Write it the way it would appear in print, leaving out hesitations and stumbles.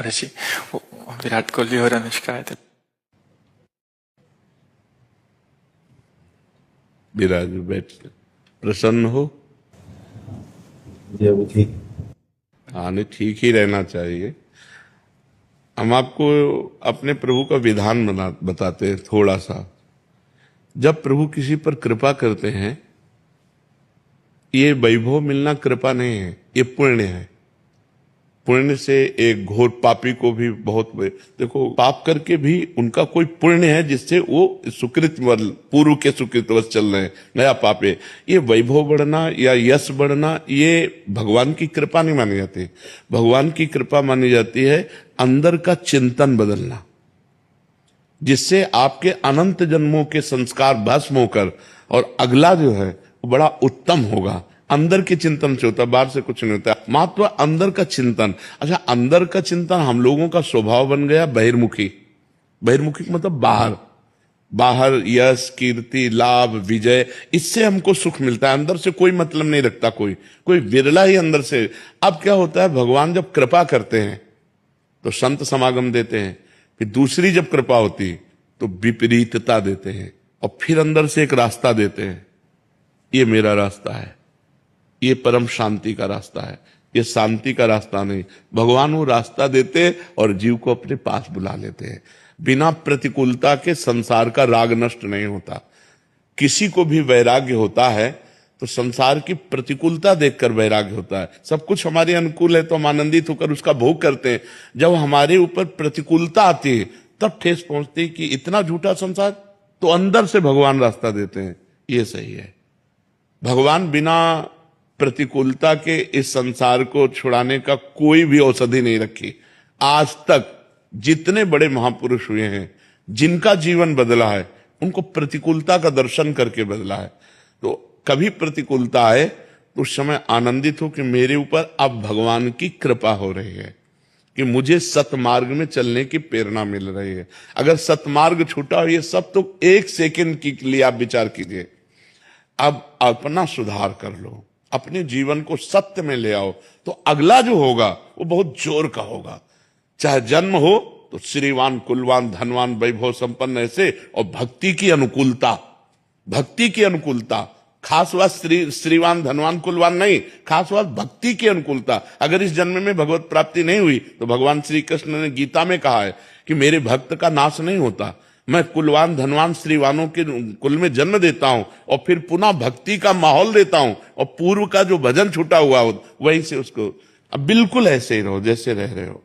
महाराज जी, वो विराट कोहली और अनुष्का आए थे। विराज बैठ प्रसन्न हो। जी अभी ठीक। हाँ, नहीं, ठीक ही रहना चाहिए। हम आपको अपने प्रभु का विधान बताते हैं थोड़ा सा। जब प्रभु किसी पर कृपा करते हैं, ये वैभव मिलना कृपा नहीं है, ये पुण्य है। पुण्य से एक घोर पापी को भी बहुत, देखो, पाप करके भी उनका कोई पुण्य है जिससे वो सुकृत पूर्व के सुकृतवश चल रहे हैं, नया पाप है। ये वैभव बढ़ना या यश बढ़ना ये भगवान की कृपा नहीं मानी जाती। भगवान की कृपा मानी जाती है अंदर का चिंतन बदलना, जिससे आपके अनंत जन्मों के संस्कार भस्म होकर और अगला जो है वो बड़ा उत्तम होगा। अंदर के चिंतन से होता है, बाहर से कुछ नहीं होता। महत्व अंदर का चिंतन। अच्छा, अंदर का चिंतन हम लोगों का स्वभाव बन गया बहिर्मुखी। बहिर्मुखी मतलब बाहर, बाहर यश, कीर्ति, लाभ, विजय, इससे हमको सुख मिलता है। अंदर से कोई मतलब नहीं रखता कोई विरला ही अंदर से। अब क्या होता है, भगवान जब कृपा करते हैं तो संत समागम देते हैं, फिर दूसरी जब कृपा होती तो विपरीतता देते हैं, और फिर अंदर से एक रास्ता देते हैं। ये मेरा रास्ता है, ये परम शांति का रास्ता है, ये शांति का रास्ता नहीं। भगवान वो रास्ता देते और जीव को अपने पास बुला लेते हैं। बिना प्रतिकूलता के संसार का राग नष्ट नहीं होता। किसी को भी वैराग्य होता है तो संसार की प्रतिकूलता देखकर वैराग्य होता है। सब कुछ हमारे अनुकूल है तो हम आनंदित होकर उसका भोग करते हैं। जब हमारे ऊपर प्रतिकूलता आती है तब ठेस पहुंचती है कि इतना झूठा संसार, तो अंदर से भगवान रास्ता देते हैं, ये सही है। भगवान बिना प्रतिकूलता के इस संसार को छुड़ाने का कोई भी औषधि नहीं रखी। आज तक जितने बड़े महापुरुष हुए हैं, जिनका जीवन बदला है, उनको प्रतिकूलता का दर्शन करके बदला है। तो कभी प्रतिकूलता आए तो उस समय आनंदित हो कि मेरे ऊपर अब भगवान की कृपा हो रही है, कि मुझे सतमार्ग में चलने की प्रेरणा मिल रही है। अगर सतमार्ग छूटा हो, ये सब तो एक सेकंड के लिए आप विचार कीजिए। अब अपना सुधार कर लो, अपने जीवन को सत्य में ले आओ, तो अगला जो होगा वो बहुत जोर का होगा। चाहे जन्म हो तो श्रीवान, कुलवान, धनवान, वैभव संपन्न ऐसे, और भक्ति की अनुकूलता, भक्ति की अनुकूलता। खास बात श्रीवान, धनवान, कुलवान नहीं, खास बात भक्ति की अनुकूलता। अगर इस जन्म में भगवत प्राप्ति नहीं हुई तो भगवान श्री कृष्ण ने गीता में कहा है कि मेरे भक्त का नाश नहीं होता। मैं कुलवान, धनवान, श्रीवानों के कुल में जन्म देता हूं और फिर पुनः भक्ति का माहौल देता हूं, और पूर्व का जो भजन छूटा हुआ हो वहीं से उसको। अब बिल्कुल ऐसे ही रहो जैसे रह रहे हो।